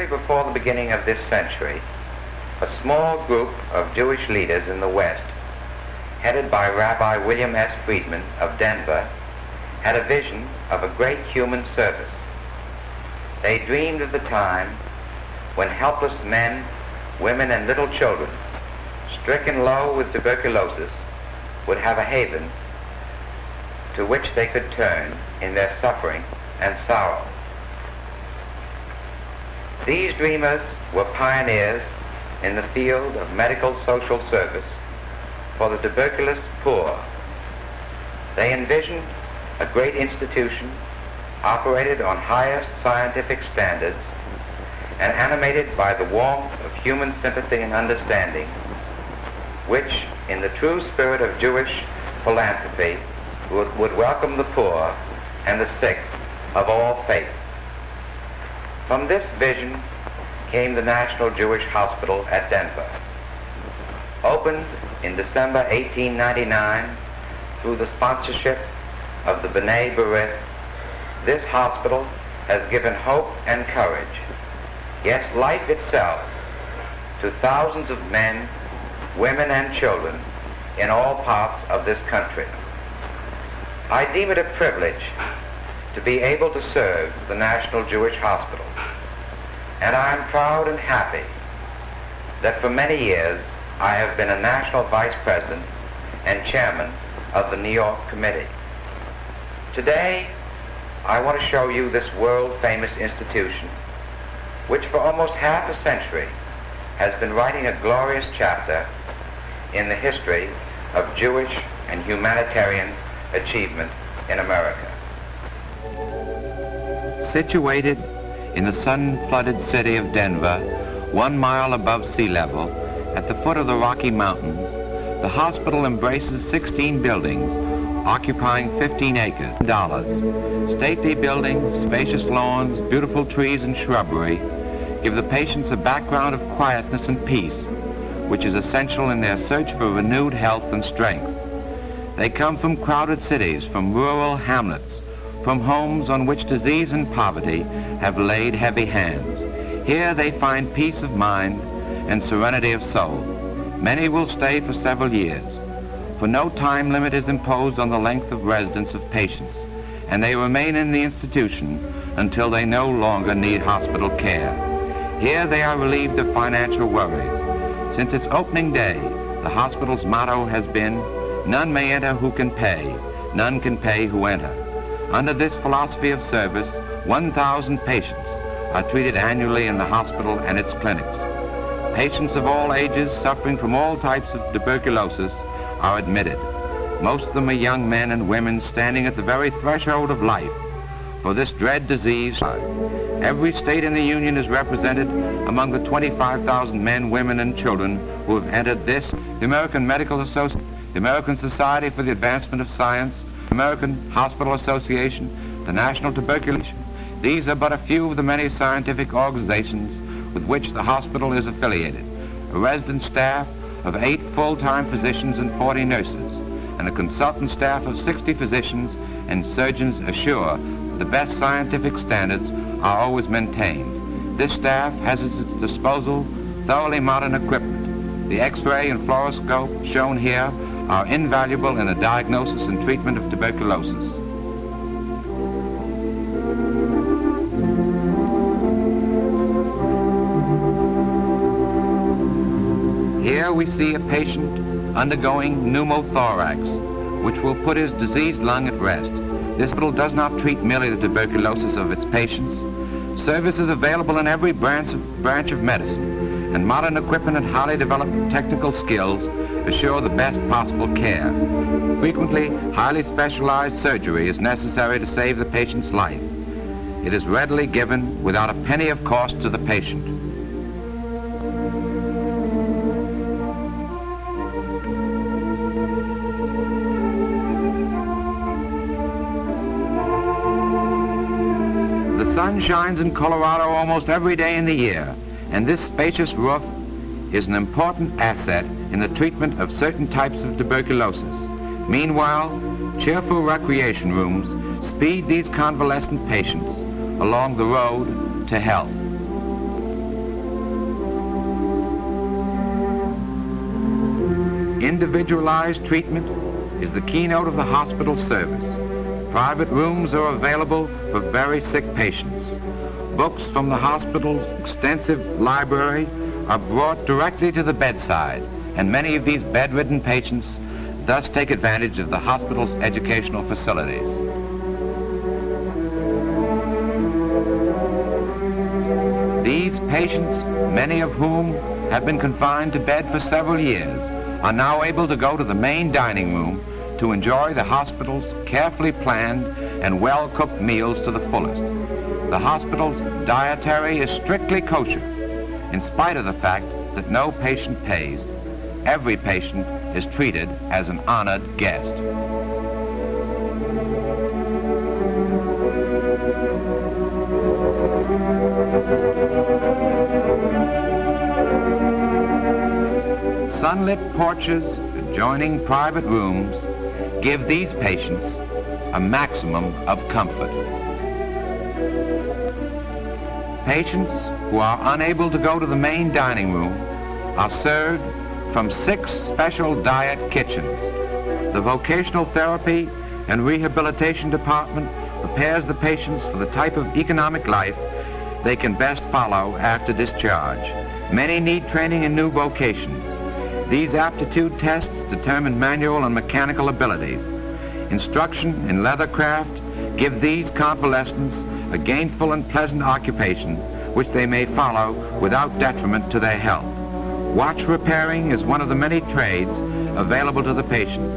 Shortly before the beginning of this century, a small group of Jewish leaders in the West, headed by Rabbi William S. Friedman of Denver, had a vision of a great human service. They dreamed of the time when helpless men, women, and little children, stricken low with tuberculosis, would have a haven to which they could turn in their suffering and sorrow. These dreamers were pioneers in the field of medical social service for the tuberculous poor. They envisioned a great institution operated on highest scientific standards and animated by the warmth of human sympathy and understanding, which, in the true spirit of Jewish philanthropy, would welcome the poor and the sick of all faiths. From this vision came the National Jewish Hospital at Denver. Opened in December 1899 through the sponsorship of the B'nai B'rith, this hospital has given hope and courage, yes, life itself, to thousands of men, women, and children in all parts of this country. I deem it a privilege to be able to serve the National Jewish Hospital, and I am proud and happy that for many years I have been a national vice president and chairman of the New York Committee. Today, I want to show you this world-famous institution, which for almost half a century has been writing a glorious chapter in the history of Jewish and humanitarian achievement in America. Situated in the sun-flooded city of Denver, 1 mile above sea level, at the foot of the Rocky Mountains, the hospital embraces 16 buildings occupying 15 acres. Stately buildings, spacious lawns, beautiful trees and shrubbery give the patients a background of quietness and peace, which is essential in their search for renewed health and strength. They come from crowded cities, from rural hamlets, from homes on which disease and poverty have laid heavy hands. Here they find peace of mind and serenity of soul. Many will stay for several years, for no time limit is imposed on the length of residence of patients, and they remain in the institution until they no longer need hospital care. Here they are relieved of financial worries. Since its opening day, the hospital's motto has been, "None may enter who can pay, none can pay who enter." Under this philosophy of service, 1,000 patients are treated annually in the hospital and its clinics. Patients of all ages suffering from all types of tuberculosis are admitted. Most of them are young men and women standing at the very threshold of life for this dread disease. Every state in the Union is represented among the 25,000 men, women, and children who have entered this, the American Medical Association, the American Society for the Advancement of Science, the American Hospital Association, the National Tuberculosis. These are but a few of the many scientific organizations with which the hospital is affiliated. A resident staff of 8 full-time physicians and 40 nurses, and a consultant staff of 60 physicians and surgeons assure the best scientific standards are always maintained. This staff has at its disposal thoroughly modern equipment. The X-ray and fluoroscope shown here are invaluable in the diagnosis and treatment of tuberculosis. Here we see a patient undergoing pneumothorax, which will put his diseased lung at rest. This hospital does not treat merely the tuberculosis of its patients. Service is available in every branch of medicine, and modern equipment and highly developed technical skills assure the best possible care. Frequently, highly specialized surgery is necessary to save the patient's life. It is readily given without a penny of cost to the patient. The sun shines in Colorado almost every day in the year, and this spacious roof is an important asset in the treatment of certain types of tuberculosis. Meanwhile, cheerful recreation rooms speed these convalescent patients along the road to health. Individualized treatment is the keynote of the hospital service. Private rooms are available for very sick patients. Books from the hospital's extensive library are brought directly to the bedside, and many of these bedridden patients thus take advantage of the hospital's educational facilities. These patients, many of whom have been confined to bed for several years, are now able to go to the main dining room to enjoy the hospital's carefully planned and well-cooked meals to the fullest. The hospital's dietary is strictly kosher, in spite of the fact that no patient pays. Every patient is treated as an honored guest. Sunlit porches adjoining private rooms give these patients a maximum of comfort. Patients who are unable to go to the main dining room are served from 6 special diet kitchens. The vocational therapy and rehabilitation department prepares the patients for the type of economic life they can best follow after discharge. Many need training in new vocations. These aptitude tests determine manual and mechanical abilities. Instruction in leathercraft give these convalescents a gainful and pleasant occupation which they may follow without detriment to their health. Watch repairing is one of the many trades available to the patient.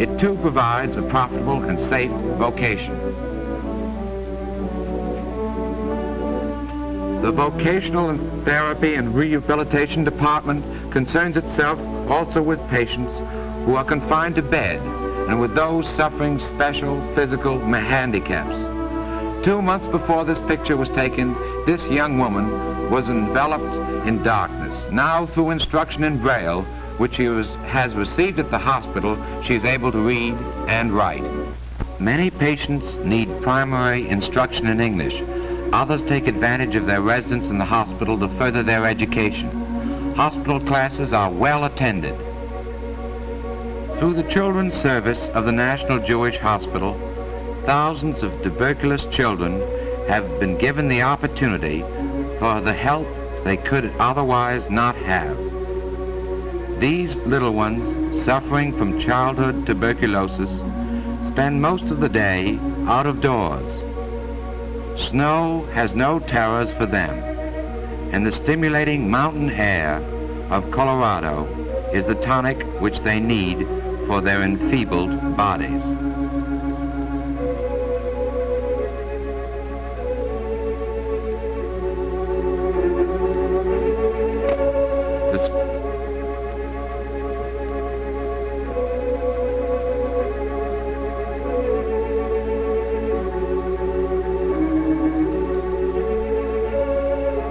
It too provides a profitable and safe vocation. The Vocational and Therapy and Rehabilitation Department concerns itself also with patients who are confined to bed and with those suffering special physical handicaps. 2 months before this picture was taken, this young woman was enveloped in darkness. Now, through instruction in Braille, which she has received at the hospital, she is able to read and write. Many patients need primary instruction in English. Others take advantage of their residence in the hospital to further their education. Hospital classes are well attended. Through the Children's Service of the National Jewish Hospital, thousands of tuberculous children have been given the opportunity for the help they could otherwise not have. These little ones suffering from childhood tuberculosis spend most of the day out of doors. Snow has no terrors for them, and the stimulating mountain air of Colorado is the tonic which they need for their enfeebled bodies.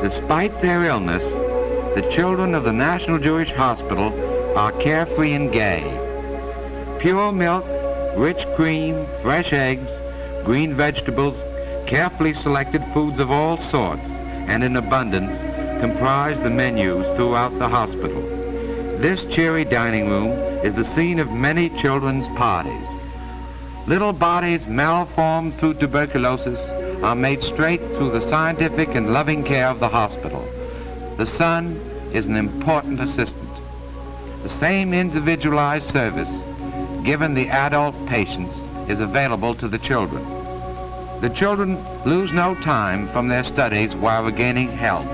Despite their illness, the children of the National Jewish Hospital are carefree and gay. Pure milk, rich cream, fresh eggs, green vegetables, carefully selected foods of all sorts and in abundance comprise the menus throughout the hospital. This cheery dining room is the scene of many children's parties. Little bodies malformed through tuberculosis are made straight through the scientific and loving care of the hospital. The son is an important assistant. The same individualized service given the adult patients is available to the children. The children lose no time from their studies while regaining health.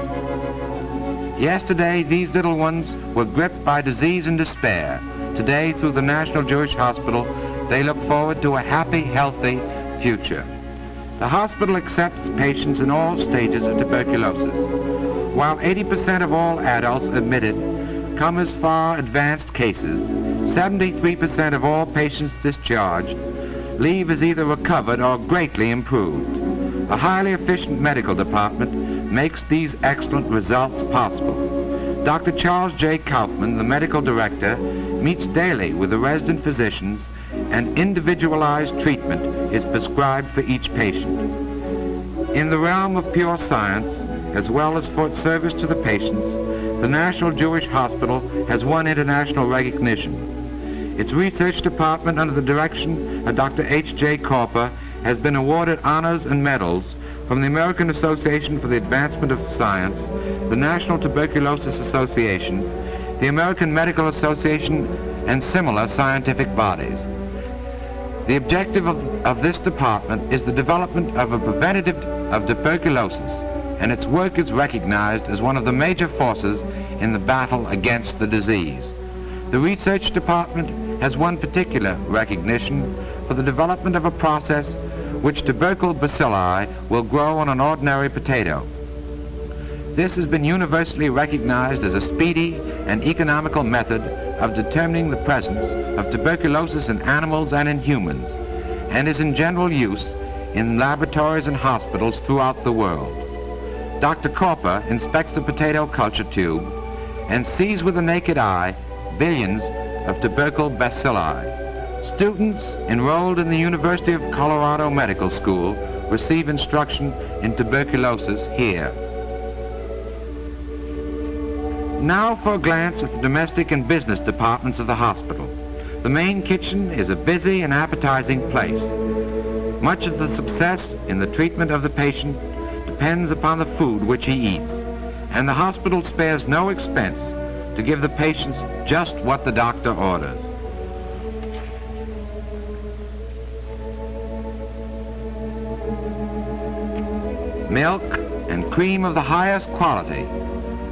Yesterday, these little ones were gripped by disease and despair. Today, through the National Jewish Hospital, they look forward to a happy, healthy future. The hospital accepts patients in all stages of tuberculosis. While 80% of all adults admitted come as far advanced cases, 73% of all patients discharged leave as either recovered or greatly improved. A highly efficient medical department makes these excellent results possible. Dr. Charles J. Kaufman, the medical director, meets daily with the resident physicians, and individualized treatment is prescribed for each patient. In the realm of pure science, as well as for its service to the patients, the National Jewish Hospital has won international recognition. Its research department, under the direction of Dr. H.J. Corper, has been awarded honors and medals from the American Association for the Advancement of Science, the National Tuberculosis Association, the American Medical Association, and similar scientific bodies. The objective of this department is the development of a preventative of tuberculosis, and its work is recognized as one of the major forces in the battle against the disease. The research department has won particular recognition for the development of a process which tubercle bacilli will grow on an ordinary potato. This has been universally recognized as a speedy and economical method of determining the presence of tuberculosis in animals and in humans, and is in general use in laboratories and hospitals throughout the world. Dr. Corper inspects the potato culture tube and sees with the naked eye billions of tubercle bacilli. Students enrolled in the University of Colorado Medical School receive instruction in tuberculosis here. Now for a glance at the domestic and business departments of the hospital. The main kitchen is a busy and appetizing place. Much of the success in the treatment of the patient depends upon the food which he eats, and the hospital spares no expense to give the patients just what the doctor orders. Milk and cream of the highest quality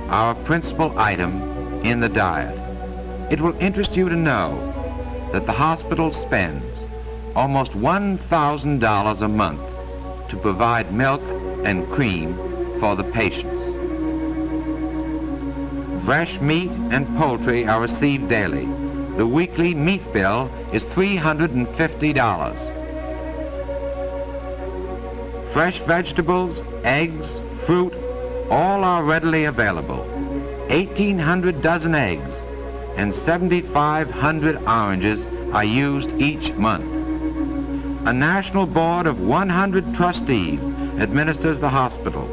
are a principal item in the diet. It will interest you to know that the hospital spends almost $1,000 a month to provide milk and cream for the patients. Fresh meat and poultry are received daily. The weekly meat bill is $350. Fresh vegetables, eggs, fruit, all are readily available. 1,800 dozen eggs and 7,500 oranges are used each month. A national board of 100 trustees administers the hospital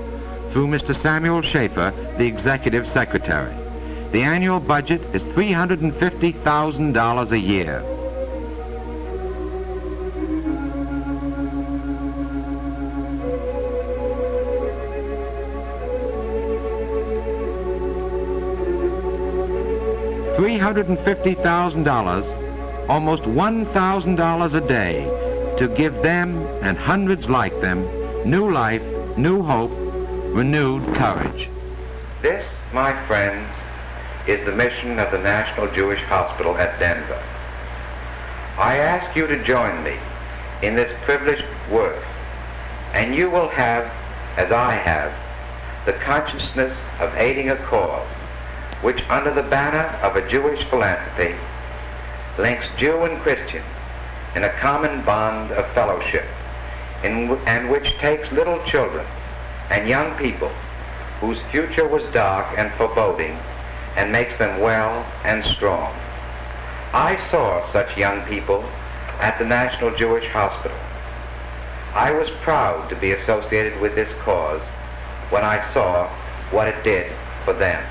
through Mr. Samuel Schaefer, the executive secretary. The annual budget is $350,000 a year. $350,000, almost $1,000 a day, to give them and hundreds like them new life, new hope, renewed courage. This, my friends, is the mission of the National Jewish Hospital at Denver. I ask you to join me in this privileged work, and you will have, as I have, the consciousness of aiding a cause which, under the banner of a Jewish philanthropy, links Jew and Christian in a common bond of fellowship, and which takes little children and young people whose future was dark and foreboding and makes them well and strong. I saw such young people at the National Jewish Hospital. I was proud to be associated with this cause when I saw what it did for them.